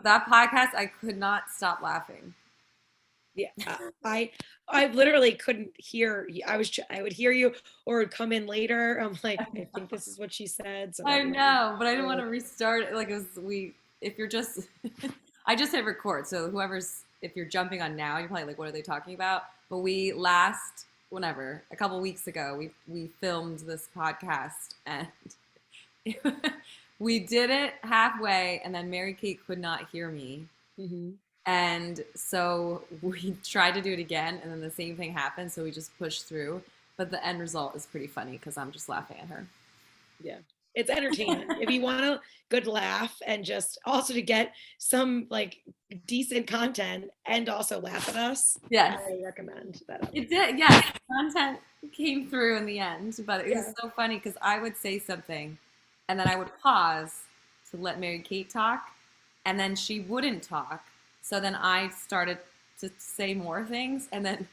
That podcast, I could not stop laughing. Yeah, I literally couldn't hear. I would hear you or would come in later. I'm like, I think this is what she said. So I let me. know, but I didn't want to restart it. Like it was if you're just, I just hit record. So if you're jumping on now, you're probably like, what are they talking about? But whenever, a couple weeks ago, we filmed this podcast and we did it halfway, and then Mary Kate could not hear me. Mhm. And so we tried to do it again, and then the same thing happened. So we just pushed through. But the end result is pretty funny because I'm just laughing at her. Yeah. It's entertaining. If you want a good laugh and just also to get some like decent content and also laugh at us, Yes, I recommend that it episode. did. Yes, content came through in the end, but it was Yeah. so funny because I would say something, and then I would pause to let Mary Kate talk, and then she wouldn't talk. So then I started to say more things, and then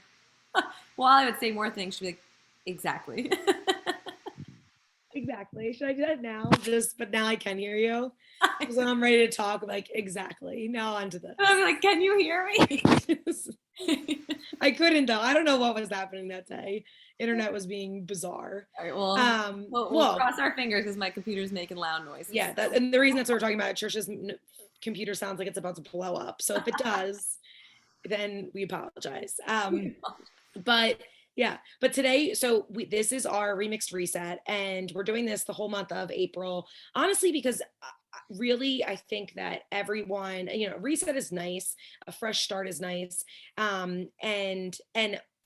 while I would say more things, she'd be like, "Exactly." Exactly. Should I do that now? Just, but now I can hear you. Because when I'm ready to talk, I'm like, exactly. Now on to I was this. like, "Can you hear me?" I couldn't though. I don't know what was happening that day. Internet was being bizarre. All right, well, we'll Well, cross our fingers because my computer's making loud noises. yeah, that and the reason that's what we're talking about, Trisha's computer sounds like it's about to blow up. So if it does, then we apologize. But yeah, but today, so this is our remixed reset, and we're doing this the whole month of April, honestly, because really I think that everyone, reset is nice, a fresh start is nice, and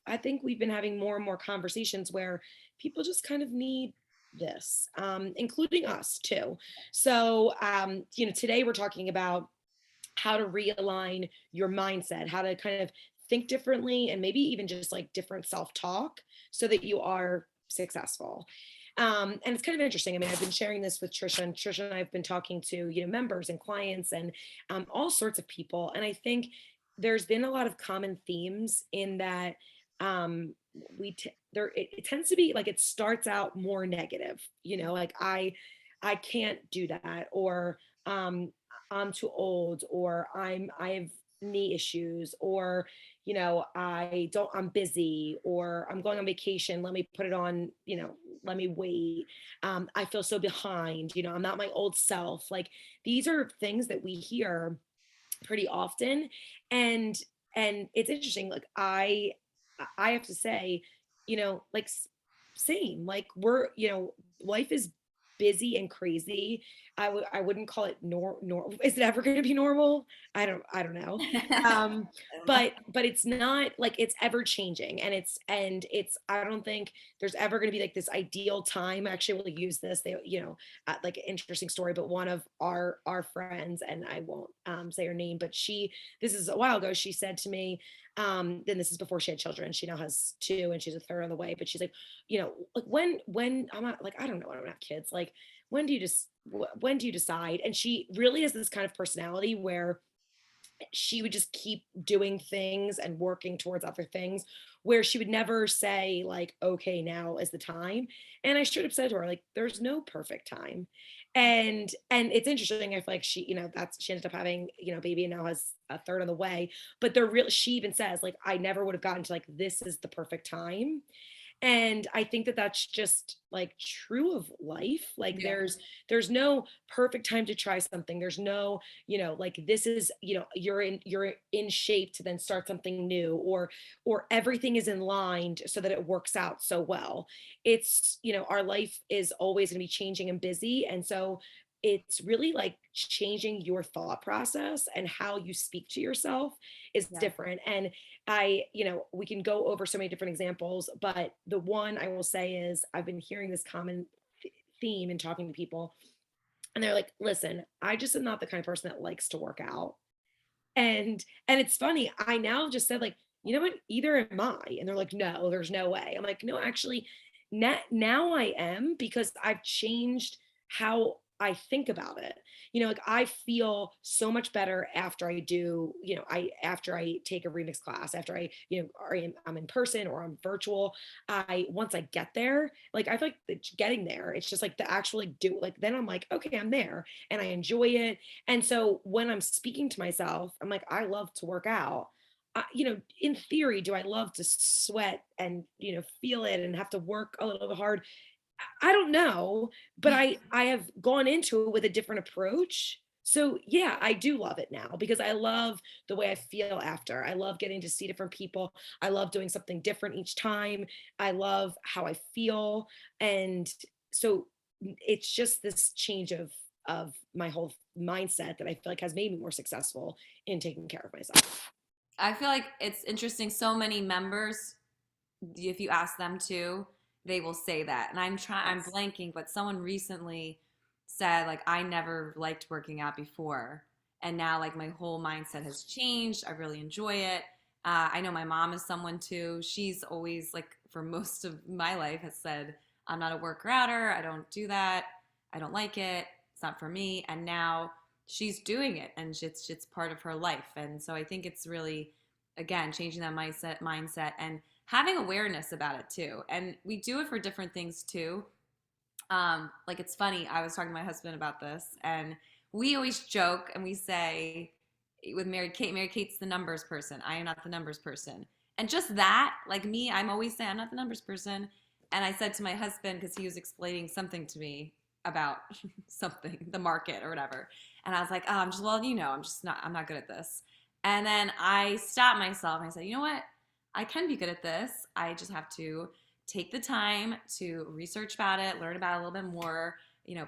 I think we've been having more and more conversations where people just kind of need this, including us too. So, today we're talking about how to realign your mindset, how to kind of think differently, and maybe even just like different self talk so that you are successful. And it's kind of interesting. I mean, I've been sharing this with Trisha, and Trisha and I have been talking to members and clients and all sorts of people. And I think there's been a lot of common themes in that it tends to be like it starts out more negative. Like I can't do that, or I'm too old, or I have knee issues, or I'm busy, or I'm going on vacation, let me put it on, let me wait. I feel so behind, I'm not my old self. Like these are things that we hear pretty often. And and it's interesting, like I have to say, like same, like life is busy and crazy. I wouldn't call it is it ever going to be normal? I don't know. um but it's not like it's ever changing, and it's I don't think there's ever going to be like this ideal time. Actually, we'll use this, they like an interesting story, but one of our friends, and I won't say her name, but this is a while ago, she said to me, then this is before she had children, she now has two and she's a third on the way, but she's like, like when I'm not like, I don't know, I don't have kids, like when do you decide? And she really has this kind of personality where she would just keep doing things and working towards other things, where she would never say like, okay, now is the time. And I straight up said to her, like, there's no perfect time. And it's interesting, I feel like she ended up having a baby and now has a third on the way. But she even says like, I never would have gotten to like, this is the perfect time. And I think that that's just like true of life. Like Yeah. there's no perfect time to try something. There's no, like this is, you're in shape to then start something new, or everything is in line so that it works out so well. It's, our life is always going to be changing and busy. And so it's really like changing your thought process, and how you speak to yourself is Yeah. different. And we can go over so many different examples, but the one I will say is I've been hearing this common theme in talking to people, and they're like, listen, I just am not the kind of person that likes to work out. And it's funny, I now just said like, you know what, either am I. And they're like, no, there's no way. I'm like, no, actually, now I am, because I've changed how I think about it. Like I feel so much better after I do, after I take a remix class, after I, I'm in person or I'm virtual. Once I get there, like I feel like getting there, it's just like the actually do like then I'm like, okay, I'm there and I enjoy it. And so when I'm speaking to myself, I'm like, I love to work out. In theory, do I love to sweat and feel it and have to work a little bit hard? I don't know, but I have gone into it with a different approach. So yeah, I do love it now because I love the way I feel after. I love getting to see different people. I love doing something different each time. I love how I feel. And so it's just this change of my whole mindset that I feel like has made me more successful in taking care of myself. I feel like it's interesting. So many members, if you ask them to, they will say that. And I'm Yes. blanking, but someone recently said like I never liked working out before, and now like my whole mindset has changed. I really enjoy it. I know my mom is someone too. She's always like for most of my life has said I'm not a worker outer. I don't do that. I don't like it. It's not for me. And now she's doing it, and it's part of her life. And so I think it's really again changing that mindset and having awareness about it too. And we do it for different things too. Like it's funny, I was talking to my husband about this, and we always joke and we say with Mary Kate's the numbers person. I am not the numbers person. And just that, like me, I'm always saying I'm not the numbers person. And I said to my husband, because he was explaining something to me about something, the market or whatever. And I was like, oh, I'm just, well, I'm not good at this. And then I stopped myself and I said, you know what? I can be good at this. I just have to take the time to research about it, learn about it a little bit more,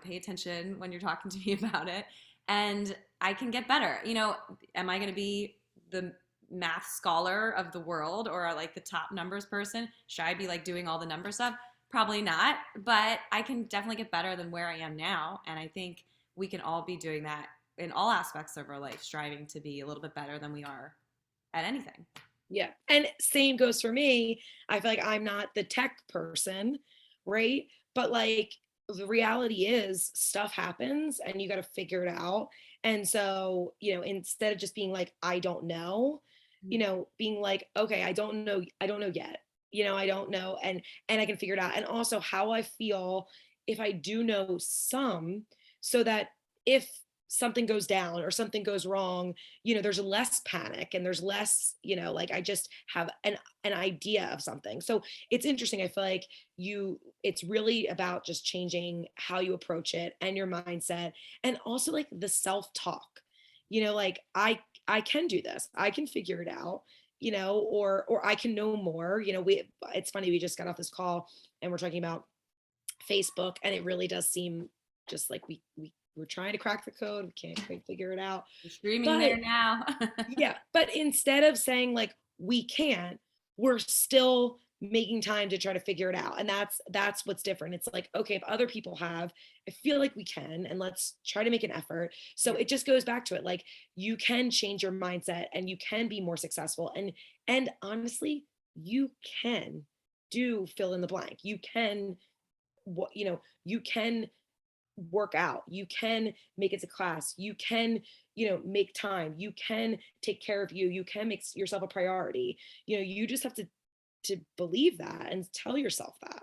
pay attention when you're talking to me about it, and I can get better. Am I going to be the math scholar of the world or like the top numbers person? Should I be like doing all the number stuff? Probably not, but I can definitely get better than where I am now. And I think we can all be doing that in all aspects of our life, striving to be a little bit better than we are at anything. Yeah. And same goes for me. I feel like I'm not the tech person, right? But like the reality is stuff happens and you got to figure it out. And so, instead of just being like, I don't know, being like, okay, I don't know yet. I don't know and I can figure it out. And also how I feel if I do know some so that if something goes down or something goes wrong, there's less panic and there's less, like I just have an idea of something. So it's interesting. I feel like it's really about just changing how you approach it and your mindset and also like the self-talk. Like I can do this. I can figure it out, or I can know more. It's funny, we just got off this call and we're talking about Facebook, and it really does seem just like we're trying to crack the code, we can't quite figure it out. You're streaming But there now. yeah, but instead of saying like we can't, we're still making time to try to figure it out. And that's what's different. It's like, okay, if other people have, I feel like we can, and let's try to make an effort. So Yeah. it just goes back to it. Like you can change your mindset and you can be more successful. And honestly, you can do fill in the blank. You can what you can work out, you can make it to class, you can make time, you can take care of you, you can make yourself a priority. You just have to believe that and tell yourself that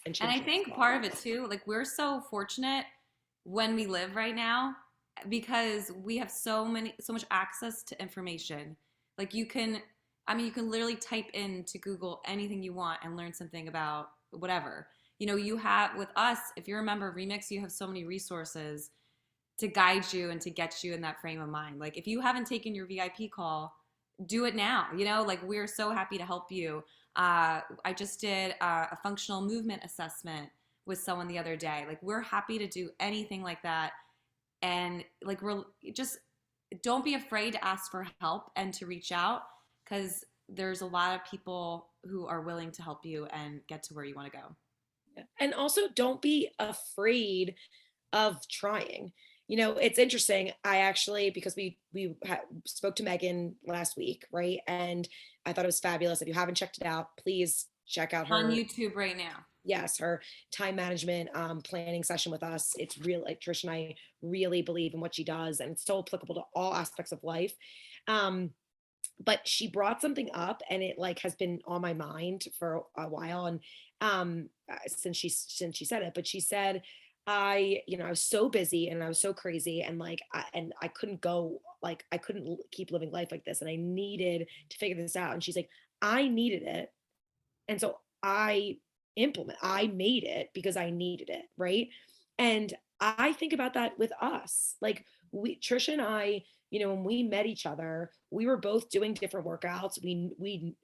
and And I change your think thought part of it process. too, like we're so fortunate when we live right now because we have so much access to information. Like you can literally type into Google anything you want and learn something about whatever. You have with us, if you're a member of Remix, you have so many resources to guide you and to get you in that frame of mind. Like if you haven't taken your VIP call, do it now. Like we're so happy to help you. I just did a functional movement assessment with someone the other day. Like we're happy to do anything like that. And like we're just don't be afraid to ask for help and to reach out because there's a lot of people who are willing to help you and get to where you want to go. Yeah. And also don't be afraid of trying. It's interesting. I actually, because spoke to Megan last week, right? And I thought it was fabulous. If you haven't checked it out, please check out On her. YouTube right now. Yes, her time management planning session with us. It's real. Like Trish and I really believe in what she does, and it's so applicable to all aspects of life. Um, but she brought something up, and it like has been on my mind for a while, and since she said it. But she said, I was so busy and I was so crazy, and I couldn't go, like I couldn't keep living life like this, and I needed to figure this out. And she's like, I needed it, and so I made it because I needed it, right? And I think about that with us. Like Trisha and I, when we met each other, we were both doing different workouts. We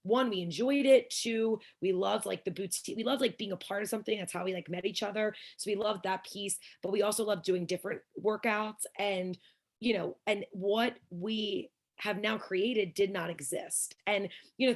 one, we enjoyed it. Two, we loved like the boutique. We loved like being a part of something. That's how we like met each other. So we loved that piece, but we also loved doing different workouts. And and what we have now created did not exist. And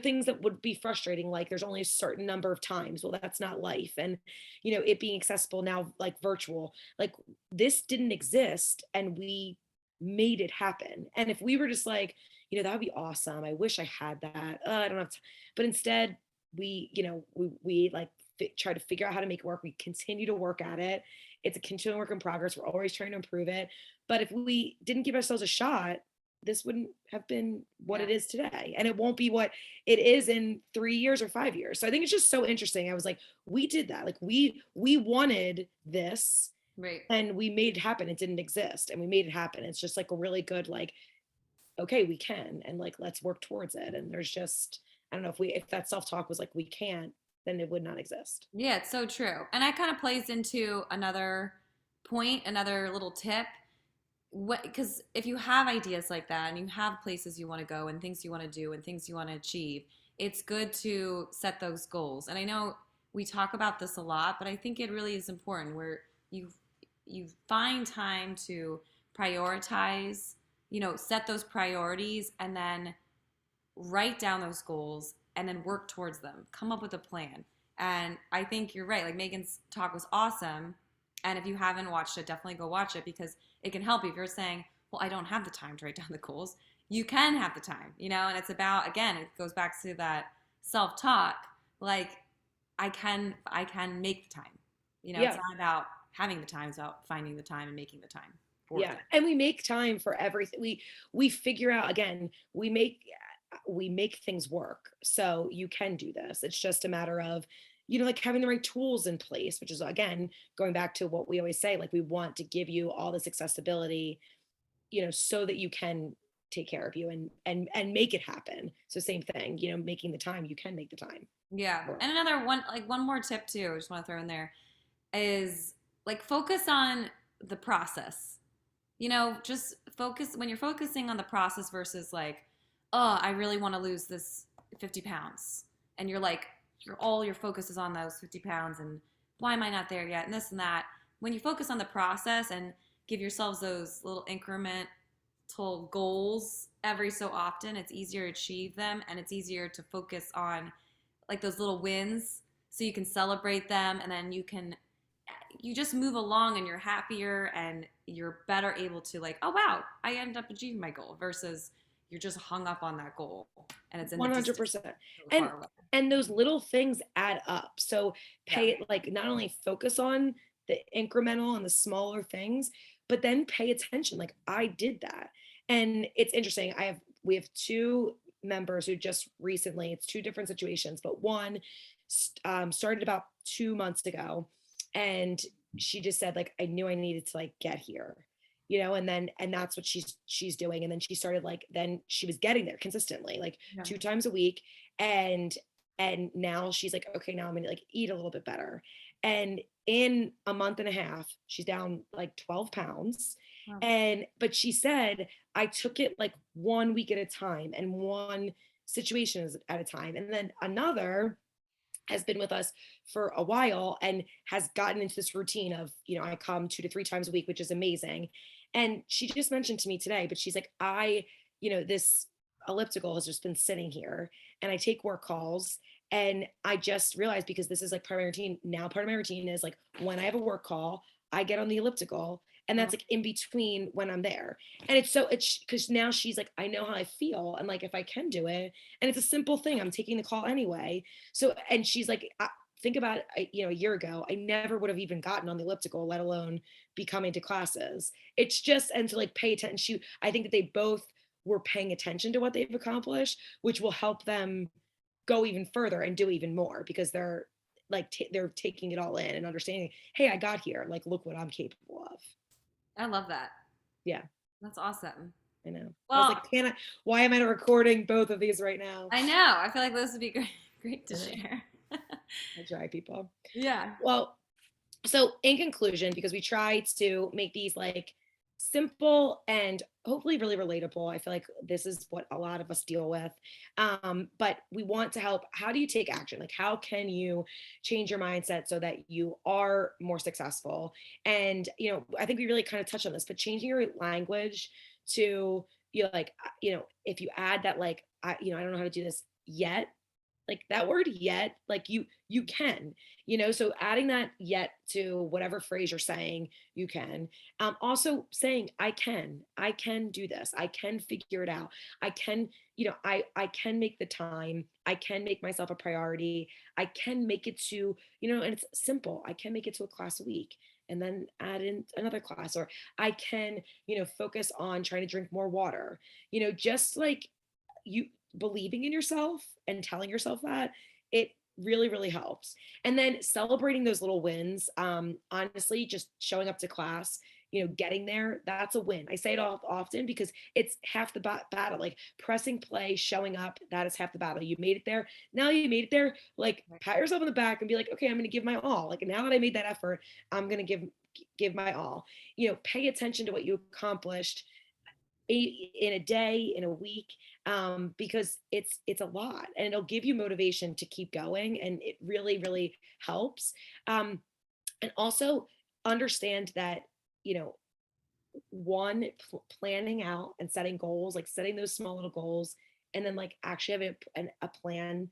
things that would be frustrating, like there's only a certain number of times. Well, that's not life. And it being accessible now, like virtual, like this didn't exist, and we made it happen. And if we were just like, that would be awesome, I wish I had that, I don't have but instead we like try to figure out how to make it work. We continue to work at it. It's a continual work in progress. We're always trying to improve it. But if we didn't give ourselves a shot, this wouldn't have been what Yeah. it is today. And it won't be what it is in 3 years or 5 years. So I think it's just so interesting. I was like, we did that. Like we wanted this, Right. and we made it happen. It didn't exist, and we made it happen. It's just like a really good, like, okay, we can, and like let's work towards it. And there's just, I don't know, if that self-talk was like we can't, then it would not exist. Yeah, it's so true. And that kind of plays into another point, another little tip. What, because if you have ideas like that and you have places you want to go and things you want to do and things you want to achieve, it's good to set those goals. And I know we talk about this a lot, but I think it really is important where you you find time to prioritize, set those priorities and then write down those goals and then work towards them. Come up with a plan. And I think you're right. Like Megan's talk was awesome. And if you haven't watched it, definitely go watch it because it can help you. If you're saying, well, I don't have the time to write down the goals, you can have the time, and it's about, again, it goes back to that self talk. Like, I can make the time. It's Yeah. not about having the time, it's about finding the time and making the time for Yeah, things. and we make time for everything. We figure out, again, we make things work. So you can do this. It's just a matter of, like having the right tools in place, which is again going back to what we always say, like we want to give you all this accessibility, so that you can take care of you and make it happen. So same thing, making the time, you can make the time Yeah. work. And another one, like one more tip too, I just want to throw in there is like focus on the process. Just focus when you're focusing on the process versus like, oh, I really want to lose this 50 pounds. And you're like, all your focus is on those 50 pounds and why am I not there yet? And this and that. When you focus on the process and give yourselves those little incremental goals every so often, it's easier to achieve them and it's easier to focus on like those little wins so you can celebrate them and then you just move along and you're happier and you're better able to like, oh wow, I ended up achieving my goal versus you're just hung up on that goal and it's in the distance 100%. so And far away. those little things add up. So Yeah. pay it, like not only focus on the incremental and the smaller things, but then pay attention. Like I did that. And it's interesting. We have two members who just recently, it's two different situations, but one started about 2 months ago, and she just said like I knew I needed to like get here, and that's what she's doing. And then she started, like, then she was getting there consistently, like Yeah. 2 times a week. And now she's like, okay, now I'm gonna like eat a little bit better. And in a month and a half, she's down like 12 pounds. Wow. And but she said, I took it like 1 week at a time and one situation at a time. And then another has been with us for a while and has gotten into this routine of, I come 2 to 3 times a week, which is amazing. And she just mentioned to me today, but she's like, this elliptical has just been sitting here, and I take work calls. And I just realized, because this is like part of my routine now, part of my routine is like when I have a work call, I get on the elliptical, and Wow. that's like in between when I'm there. And it's because now she's like, I know how I feel. And like, if I can do it, and it's a simple thing, I'm taking the call anyway. So, and she's like, think about it, a year ago, I never would have even gotten on the elliptical, let alone be coming to classes. It's just, and to like pay attention. I think that they both were paying attention to what they've accomplished, which will help them go even further and do even more because they're like, they're taking it all in and understanding, hey, I got here. Like, look what I'm capable of. I love that. Yeah, That's awesome. I know. I was Well, like, why am I not recording both of these right now? I know. I feel like this would be great, great to I know. share. I try, people. Yeah. Well, so in conclusion, because we try to make these like simple and hopefully really relatable, I feel like this is what a lot of us deal with. But we want to help. How do you take action? Like, how can you change your mindset so that you are more successful? And I think we really kind of touched on this, but changing your language to, like, if you add that, like, I don't know how to do this yet, like that word yet, like you can, so adding that yet to whatever phrase you're saying, you can. Also saying, I can do this, I can figure it out, I can, I can make the time, I can make myself a priority, I can make it to, and it's simple, I can make it to a class a week and then add in another class, or I can, focus on trying to drink more water, just like you believing in yourself and telling yourself that, it really really helps. And then celebrating those little wins, honestly, just showing up to class, getting there, that's a win. I say it all often because it's half the battle. Like pressing play, showing up, that is half the battle. You made it there. Now you made it there, like pat yourself on the back and be like, okay, I'm going to give my all. Like now that I made that effort, I'm going to give my all. Pay attention to what you accomplished in a day, in a week, because it's a lot, and it'll give you motivation to keep going, and it really really helps. And also understand that, you know one, planning out and setting goals, like setting those small little goals, and then like actually having a plan,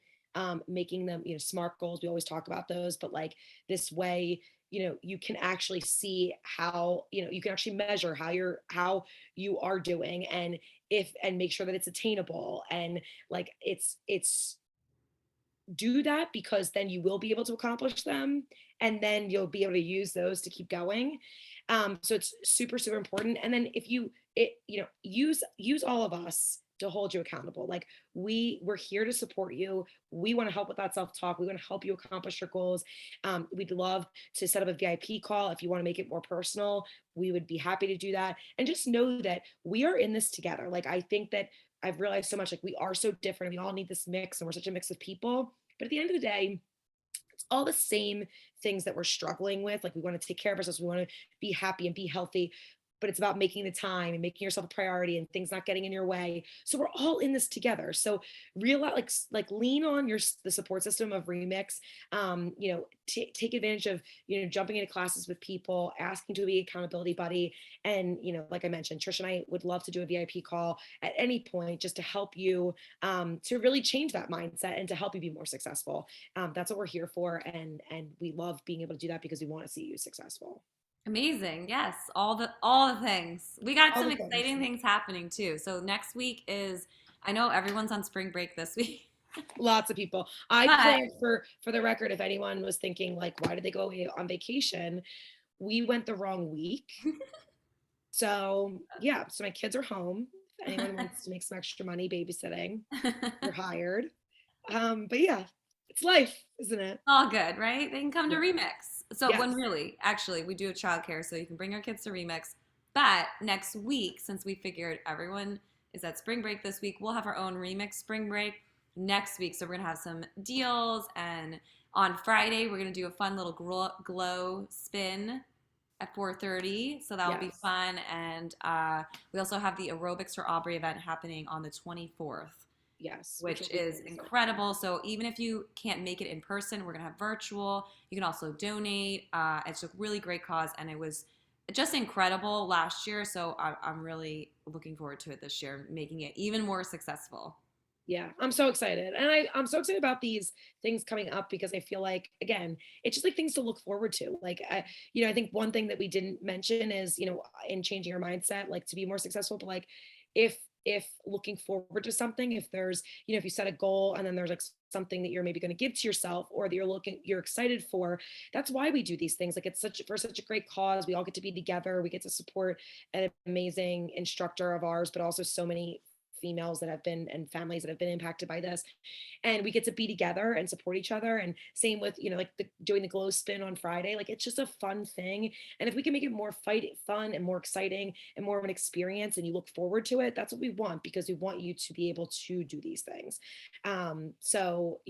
making them, smart goals. We always talk about those, but like this way, you can actually see how, you can actually measure how you are doing, and if and make sure that it's attainable, and like it's do that, because then you will be able to accomplish them, and then you'll be able to use those to keep going. So it's super super important. And then if you it use all of us to hold you accountable. Like we're here to support you. We want to help with that self-talk. We want to help you accomplish your goals. We'd love to set up a VIP call if you want to make it more personal. We would be happy to do that. And just know that we are in this together. Like I think that I've realized so much, like we are so different. We all need this mix, and we're such a mix of people. But at the end of the day, it's all the same things that we're struggling with. Like we want to take care of ourselves, we want to be happy and be healthy, but it's about making the time and making yourself a priority and things not getting in your way. So we're all in this together. So realize, like lean on the support system of Remix. Take advantage of, jumping into classes with people, asking to be accountability buddy. And, like I mentioned, Trish and I would love to do a VIP call at any point just to help you, to really change that mindset and to help you be more successful. That's what we're here for. And we love being able to do that because we want to see you successful. Amazing. Yes, all the things. We got All some the things. exciting things happening too. So next week is I know everyone's on spring break this week. Lots of people. I But planned, for the record, if anyone was thinking like, why did they go away on vacation? We went the wrong week. So yeah, so my kids are home. If anyone wants to make some extra money babysitting, you're hired. But yeah, it's life, isn't it? all good, right? They can come to Yeah. Remix. So when Yes. really, actually, we do a childcare, so you can bring your kids to Remix. But next week, since we figured everyone is at spring break this week, we'll have our own Remix spring break next week. So we're gonna have some deals, and on Friday we're gonna do a fun little glow spin at 4:30. So that will be Yes. fun, and we also have the aerobics for Aubrey event happening on the 24th, Yes. Which will which be is amazing. incredible. So even if you can't make it in person, we're gonna have virtual. You can also donate. It's a really great cause, and it was just incredible last year. So I'm really looking forward to it this year, making it even more successful. Yeah, I'm so excited. And I'm so excited about these things coming up because I feel like, again, it's just like things to look forward to. Like, I think one thing that we didn't mention is, in changing our mindset, like to be more successful, but like if if looking forward to something, if there's, if you set a goal and then there's like something that you're maybe going to give to yourself or that you're excited for, that's why we do these things. Like it's such for such a great cause. We all get to be together. We get to support an amazing instructor of ours, but also so many females that have been and families that have been impacted by this, and we get to be together and support each other. And same with, like doing the glow spin on Friday. Like it's just a fun thing, and if we can make it more fun and more exciting and more of an experience and you look forward to it, that's what we want, because we want you to be able to do these things. So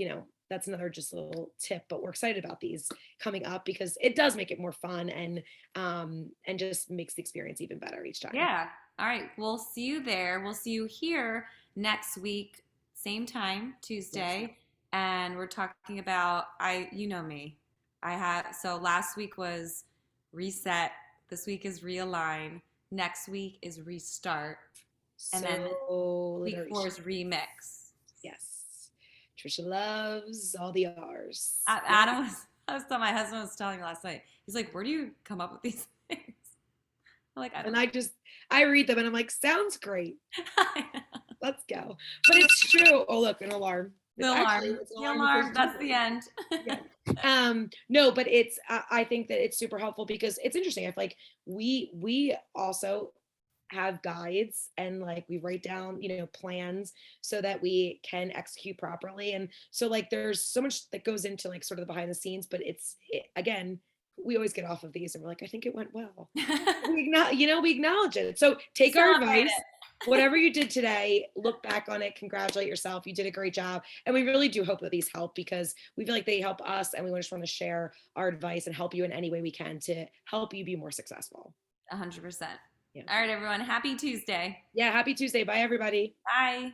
that's another just little tip, but we're excited about these coming up because it does make it more fun, and just makes the experience even better each time. Yeah. All right. We'll see you there. We'll see you here next week, same time, Yes. Tuesday. And we're talking about you know me. So last week was reset. This week is realign. Next week is restart. And then So week literally, 4 is remix. yes. Trisha loves all the R's. Yeah. Adam was, I was telling my husband was telling me last night. He's like, where do you come up with these things? I'm like, I And don't I read them and I'm like, sounds great. know. Let's go. But it's true. Oh, look, an alarm. The alarm. It's an The alarm that says alarm. do That's the this. end. Yeah. No, but I think that it's super helpful because it's interesting. I feel like we also have guides, and like we write down, plans so that we can execute properly. And so like there's so much that goes into like sort of the behind the scenes, but again, we always get off of these and we're like, I think it went well. We acknowledge it. So We take our celebrate advice. Whatever you did today, look back on it, congratulate yourself. You did a great job. And we really do hope that these help, because we feel like they help us, and we just want to share our advice and help you in any way we can to help you be more successful. 100%. Yeah. All right, everyone. Happy Tuesday. Yeah. Happy Tuesday. Bye, everybody. Bye.